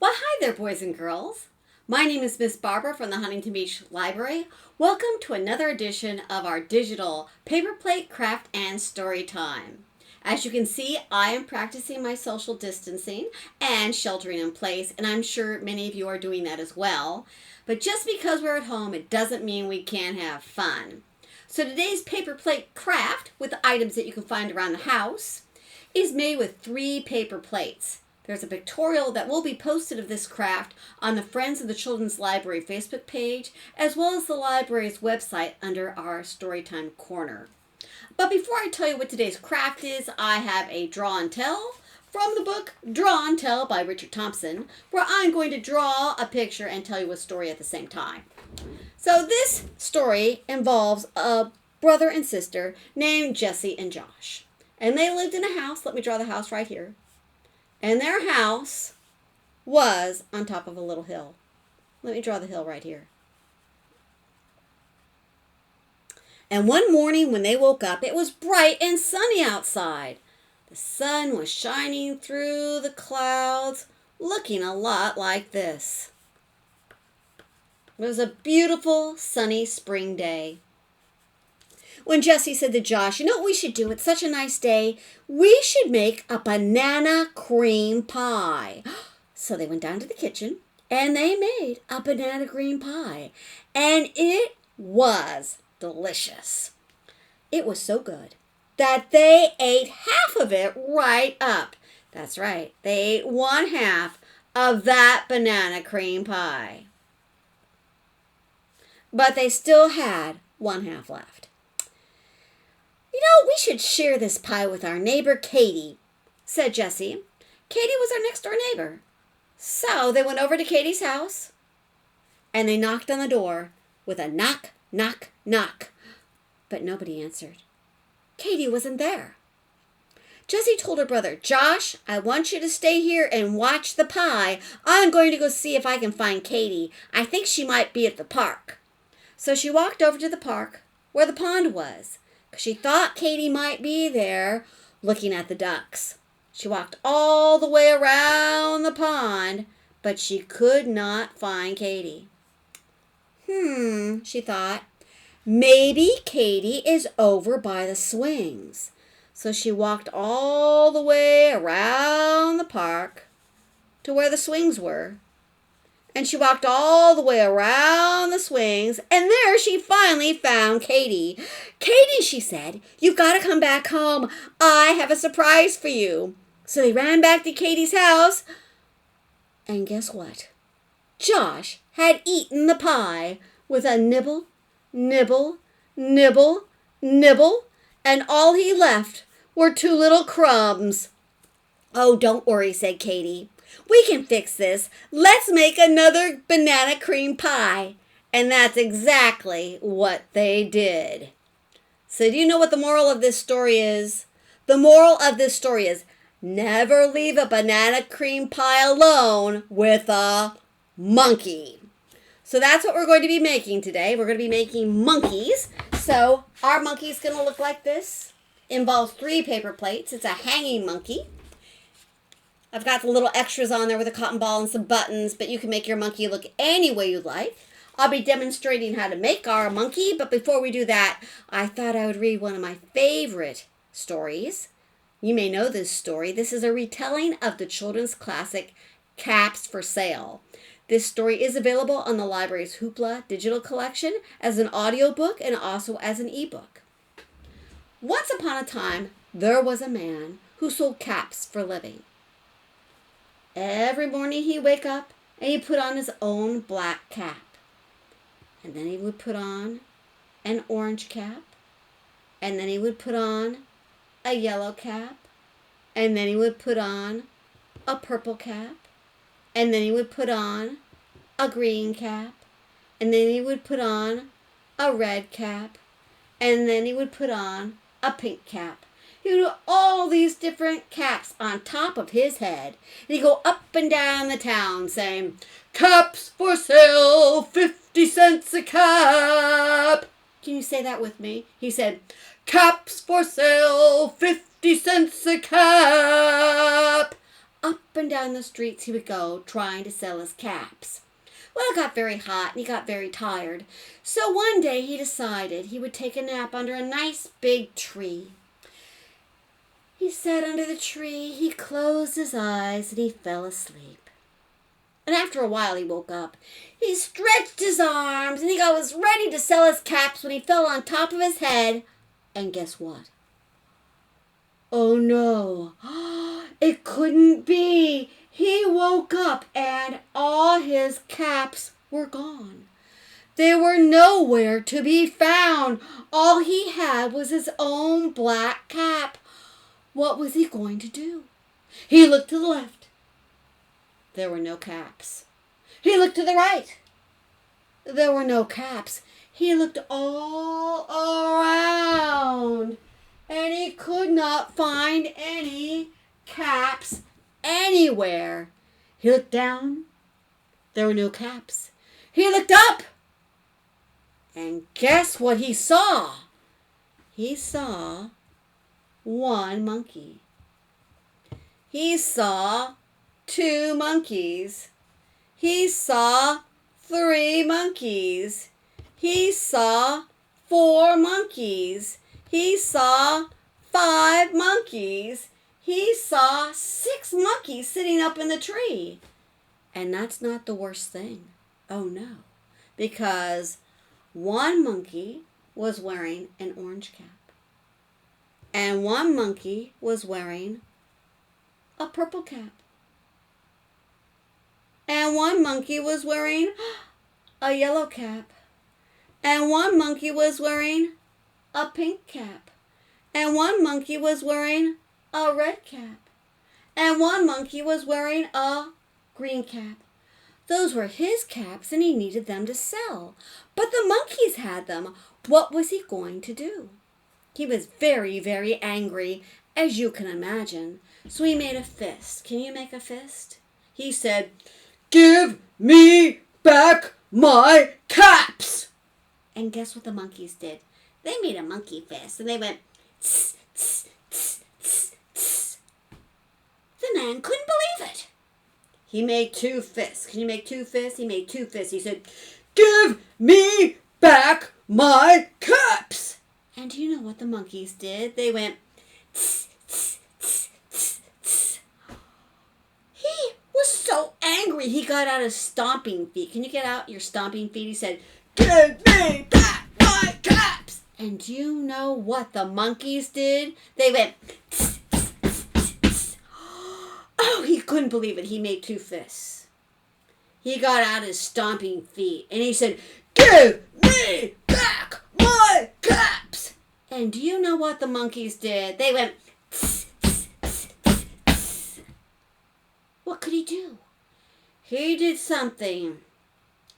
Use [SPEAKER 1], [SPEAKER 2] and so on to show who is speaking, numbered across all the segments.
[SPEAKER 1] Well, hi there, boys and girls. My name is Miss Barbara from the Huntington Beach Library. Welcome to another edition of our digital paper plate craft and story time. As you can see, I am practicing my social distancing and sheltering in place, and I'm sure many of you are doing that as well. But just because we're at home, it doesn't mean we can't have fun. So today's paper plate craft, with the items that you can find around the house, is made with 3 paper plates. There's a pictorial that will be posted of this craft on the Friends of the Children's Library Facebook page, as well as the library's website under our Storytime corner. But before I tell you what today's craft is, I have a draw and tell from the book Draw and Tell by Richard Thompson, where I'm going to draw a picture and tell you a story at the same time. So this story involves a brother and sister named Jesse and Josh. And they lived in a house. Let me draw the house right here. And their house was on top of a little hill. Let me draw the hill right here. And one morning when they woke up, it was bright and sunny outside. The sun was shining through the clouds, looking a lot like this. It was a beautiful, sunny spring day. When Jesse said to Josh, you know what we should do? It's such a nice day. We should make a banana cream pie. So they went down to the kitchen and they made a banana cream pie. And it was delicious. It was so good that they ate half of it right up. That's right. They ate 1/2 of that banana cream pie. But they still had 1/2 left. You know, we should share this pie with our neighbor Katie, said Jesse. Katie was our next door neighbor. So they went over to Katie's house and they knocked on the door with a knock, knock, knock. But nobody answered. Katie wasn't there. Jessie told her brother, Josh, I want you to stay here and watch the pie. I'm going to go see if I can find Katie. I think she might be at the park. So she walked over to the park where the pond was. She thought Katie might be there looking at the ducks. She walked all the way around the pond, but she could not find Katie. She thought, maybe Katie is over by the swings. So she walked all the way around the park to where the swings were. And she walked all the way around the swings, and there she finally found Katie. Katie, she said, you've got to come back home. I have a surprise for you. So they ran back to Katie's house, and guess what? Josh had eaten the pie with a nibble, nibble, nibble, nibble, and all he left were 2 little crumbs. Oh, don't worry, said Katie. We can fix this. Let's make another banana cream pie. And that's exactly what they did. So do you know what the moral of this story is? The moral of this story is never leave a banana cream pie alone with a monkey. So that's what we're going to be making today. We're going to be making monkeys. So our monkey is going to look like this. Involves 3 paper plates. It's a hanging monkey. I've got the little extras on there with a cotton ball and some buttons, but you can make your monkey look any way you like. I'll be demonstrating how to make our monkey, but before we do that, I thought I would read one of my favorite stories. You may know this story. This is a retelling of the children's classic, Caps for Sale. This story is available on the library's Hoopla digital collection as an audiobook and also as an ebook. Once upon a time, there was a man who sold caps for a living. Every morning he'd wake up and he'd put on his own black cap. And then he would put on an orange cap. And then he would put on a yellow cap. And then he would put on a purple cap. And then he would put on a green cap. And then he would put on a red cap. And then he would put on a pink cap. He would do all these different caps on top of his head. And he'd go up and down the town saying, caps for sale, 50 cents a cap. Can you say that with me? He said, caps for sale, 50 cents a cap. up and down the streets he would go, trying to sell his caps. Well, it got very hot and he got very tired. So one day he decided he would take a nap under a nice big tree. He sat under the tree, he closed his eyes, and he fell asleep. And after a while he woke up. He stretched his arms and he was ready to sell his caps when he fell on top of his head. And guess what? Oh no, it couldn't be. He woke up and all his caps were gone. They were nowhere to be found. All he had was his own black cap. What was he going to do? He looked to the left. There were no caps. He looked to the right. There were no caps. He looked all around, and he could not find any caps anywhere. He looked down. There were no caps. He looked up, and guess what he saw? He saw one monkey. He saw 2 monkeys. He saw 3 monkeys. He saw 4 monkeys. He saw 5 monkeys. He saw 6 monkeys sitting up in the tree. And that's not the worst thing. Oh no. Because one monkey was wearing an orange cap. And one monkey was wearing a purple cap. And one monkey was wearing a yellow cap. And one monkey was wearing a pink cap. And one monkey was wearing a red cap. And one monkey was wearing a green cap. Those were his caps and he needed them to sell. But the monkeys had them. What was he going to do? He was very, very angry, as you can imagine. So he made a fist. Can you make a fist? He said, "Give me back my caps!" And guess what the monkeys did? They made a monkey fist and they went, tss, tss, tss, tss, tss. The man couldn't believe it. He made 2 fists. Can you make 2 fists? He made 2 fists. He said, "Give me back my caps!" And do you know what the monkeys did? They went, tss, tss, tss, tss, tss. He was so angry he got out his stomping feet. Can you get out your stomping feet? He said, "Give me back my caps!" And do you know what the monkeys did? They went, tss, tss, tss, tss, tss. Oh, he couldn't believe it. He made 2 fists. He got out his stomping feet and he said, "Give me back my caps!" And do you know what the monkeys did? They went, tss, tss, tss, tss, tss. What could he do? He did something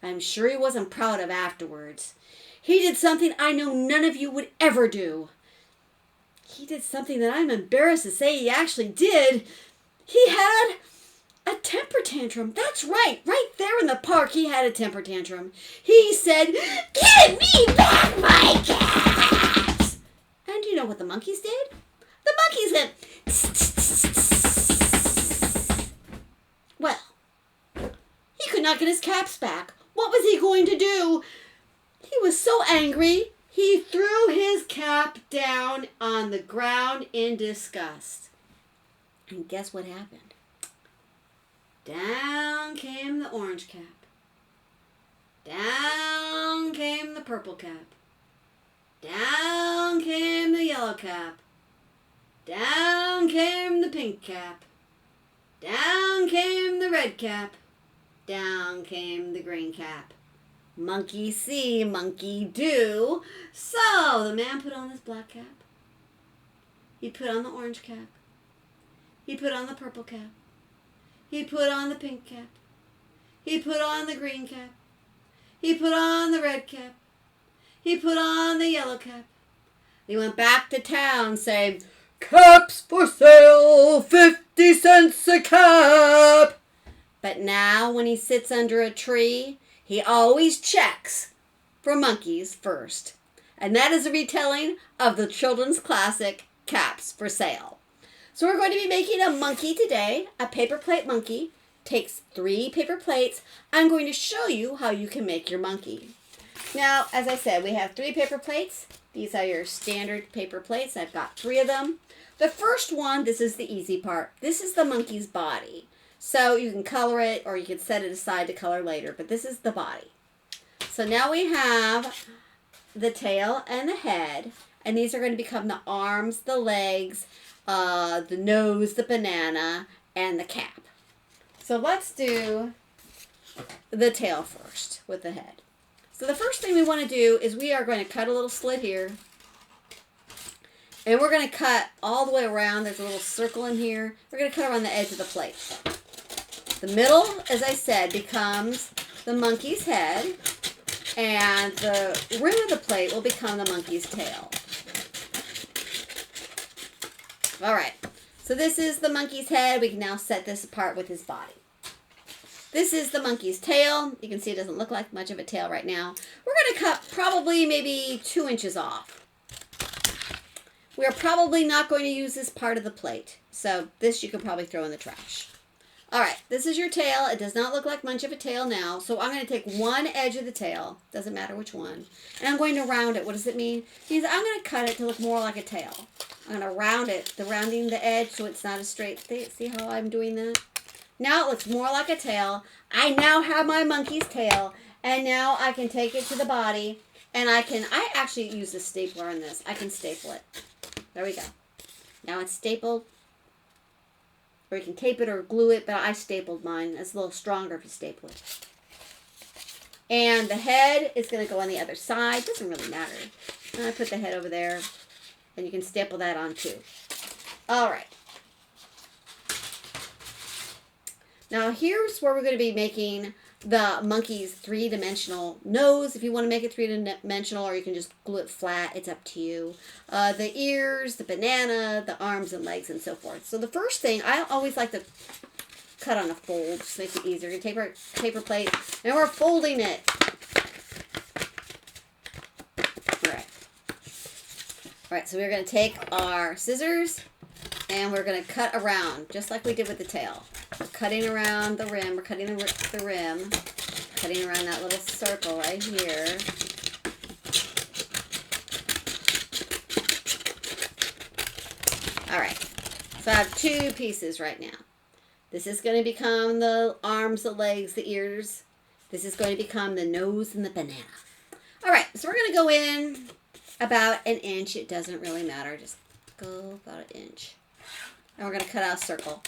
[SPEAKER 1] I'm sure he wasn't proud of afterwards. He did something I know none of you would ever do. He did something that I'm embarrassed to say he actually did. He had a temper tantrum. That's right. Right there in the park, he had a temper tantrum. He said, "Give me back my caps!" And do you know what the monkeys did? The monkeys went, tss, tss, tss, tss. Well, he could not get his caps back. What was he going to do? He was so angry, he threw his cap down on the ground in disgust. And guess what happened? Down came the orange cap. Down came the purple cap. Down came the yellow cap. Down came the pink cap. Down came the red cap. Down came the green cap. Monkey see, monkey do. So the man put on his black cap. He put on the orange cap. He put on the purple cap. He put on the pink cap. He put on the green cap. He put on the red cap. He put on the yellow cap. He went back to town saying, "Caps for sale, 50 cents a cap." But now when he sits under a tree, he always checks for monkeys first. And that is a retelling of the children's classic, Caps for Sale. So we're going to be making a monkey today, a paper plate monkey. Takes 3 paper plates. I'm going to show you how you can make your monkey. Now, as I said, we have 3 paper plates. These are your standard paper plates. I've got 3 of them. The first one, this is the easy part. This is the monkey's body. So you can color it or you can set it aside to color later, but this is the body. So now we have the tail and the head, and these are going to become the arms, the legs, the nose, the banana, and the cap. So let's do the tail first with the head. So the first thing we want to do is we are going to cut a little slit here. And we're going to cut all the way around. There's a little circle in here. We're going to cut around the edge of the plate. The middle, as I said, becomes the monkey's head. And the rim of the plate will become the monkey's tail. All right. So this is the monkey's head. We can now set this apart with his body. This is the monkey's tail. You can see it doesn't look like much of a tail right now. We're going to cut probably maybe 2 inches off. We are probably not going to use this part of the plate. So this you can probably throw in the trash. All right, this is your tail. It does not look like much of a tail now. So I'm going to take one edge of the tail. Doesn't matter which one. And I'm going to round it. What does it mean? It means I'm going to cut it to look more like a tail. I'm going to round it, rounding the edge so it's not a straight thing. See how I'm doing that? Now it looks more like a tail. I now have my monkey's tail. And now I can take it to the body. And I actually use a stapler on this. I can staple it. There we go. Now it's stapled. Or you can tape it or glue it, but I stapled mine. It's a little stronger if you staple it. And the head is going to go on the other side. Doesn't really matter. And I put the head over there. And you can staple that on too. All right. Now here's where we're going to be making the monkey's 3-dimensional nose. If you want to make it 3-dimensional, or you can just glue it flat, it's up to you. The ears, the banana, the arms and legs, and so forth. So the first thing, I always like to cut on a fold, just makes it easier. You take our paper plate, and we're folding it. All right, so we're going to take our scissors, and we're going to cut around, just like we did with the tail. We're cutting around the rim. We're cutting the rim. Cutting around that little circle right here. All right. So I have 2 pieces right now. This is going to become the arms, the legs, the ears. This is going to become the nose and the banana. All right. So we're going to go in about 1 inch. It doesn't really matter. Just go about 1 inch. And we're going to cut out a circle.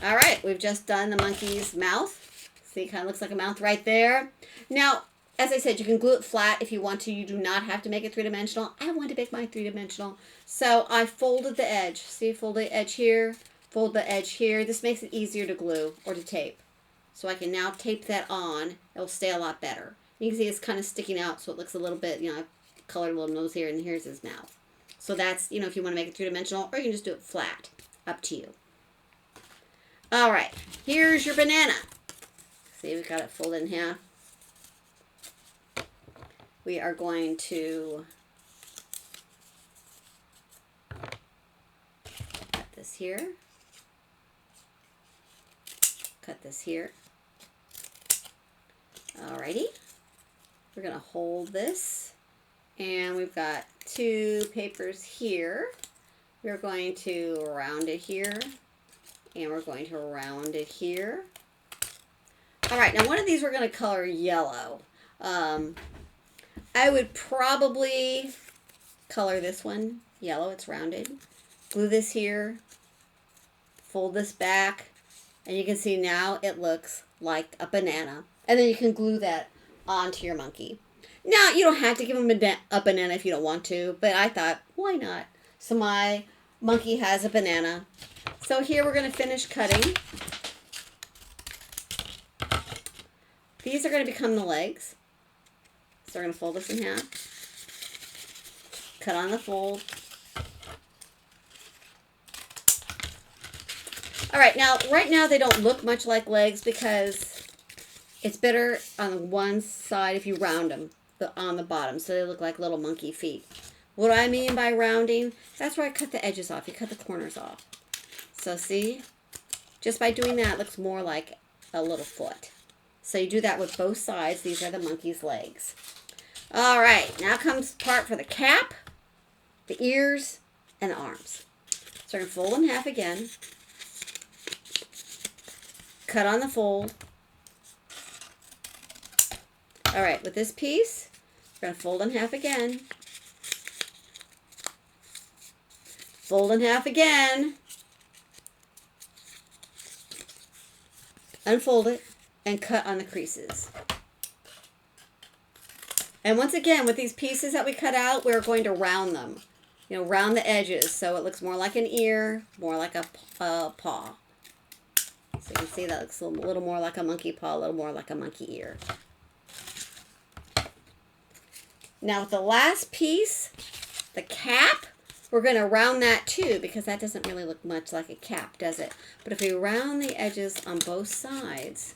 [SPEAKER 1] All right, we've just done the monkey's mouth. See, it kind of looks like a mouth right there. Now, as I said, you can glue it flat if you want to. You do not have to make it 3-dimensional. I want to make mine 3-dimensional. So I folded the edge. See, fold the edge here, fold the edge here. This makes it easier to glue or to tape. So I can now tape that on. It will stay a lot better. You can see it's kind of sticking out, so it looks a little bit, you know, I've colored a little nose here, and here's his mouth. So that's, you know, if you want to make it 3-dimensional, or you can just do it flat. Up to you. All right, here's your banana. See, we've got it folded in half. We are going to cut this here. Cut this here. Alrighty. We're going to hold this. And we've got 2 papers here. We're going to round it here. And we're going to round it here. All right, now one of these we're going to color yellow. I would probably color this one yellow. It's rounded. Glue this here. Fold this back. And you can see now it looks like a banana. And then you can glue that onto your monkey. Now, you don't have to give him a banana if you don't want to. But I thought, why not? So my monkey has a banana. So here we're going to finish cutting. These are going to become the legs. So we're going to fold this in half. Cut on the fold. All right, now, right now they don't look much like legs because It's better on one side if you round them on the bottom so they look like little monkey feet. What do I mean by rounding? That's where I cut the edges off. You cut the corners off. So see? Just by doing that, it looks more like a little foot. So you do that with both sides. These are the monkey's legs. All right, now comes the part for the cap, the ears, and the arms. So we're going to fold in half again. Cut on the fold. All right, with this piece, we're going to fold in half again. Fold in half again. Unfold it and cut on the creases. And once again, with these pieces that we cut out, we're going to round them. You know, round the edges so it looks more like an ear, more like a paw. So you can see that looks a little more like a monkey paw, a little more like a monkey ear. Now with the last piece, the cap, we're going to round that too because that doesn't really look much like a cap, does it? But if we round the edges on both sides,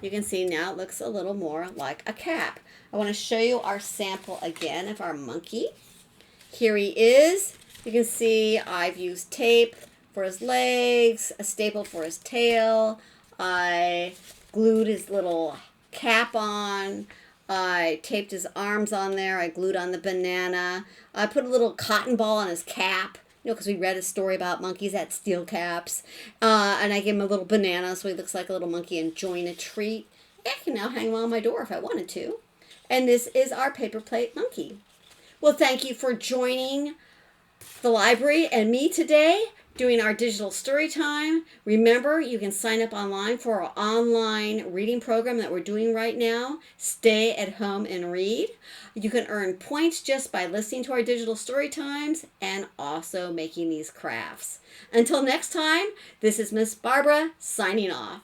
[SPEAKER 1] you can see now it looks a little more like a cap. I want to show you our sample again of our monkey. Here he is. You can see I've used tape for his legs, a staple for his tail. I glued his little cap on. I taped his arms on there. I glued on the banana. I put a little cotton ball on his cap. You know, because we read a story about monkeys that steal caps. And I gave him a little banana so he looks like a little monkey enjoying a treat. I can now hang him on my door if I wanted to. And this is our paper plate monkey. Well, thank you for joining the library and me today doing our digital story time. Remember, you can sign up online for our online reading program that we're doing right now. Stay at home and read. You can earn points just by listening to our digital story times and also making these crafts. Until next time, this is Miss Barbara signing off.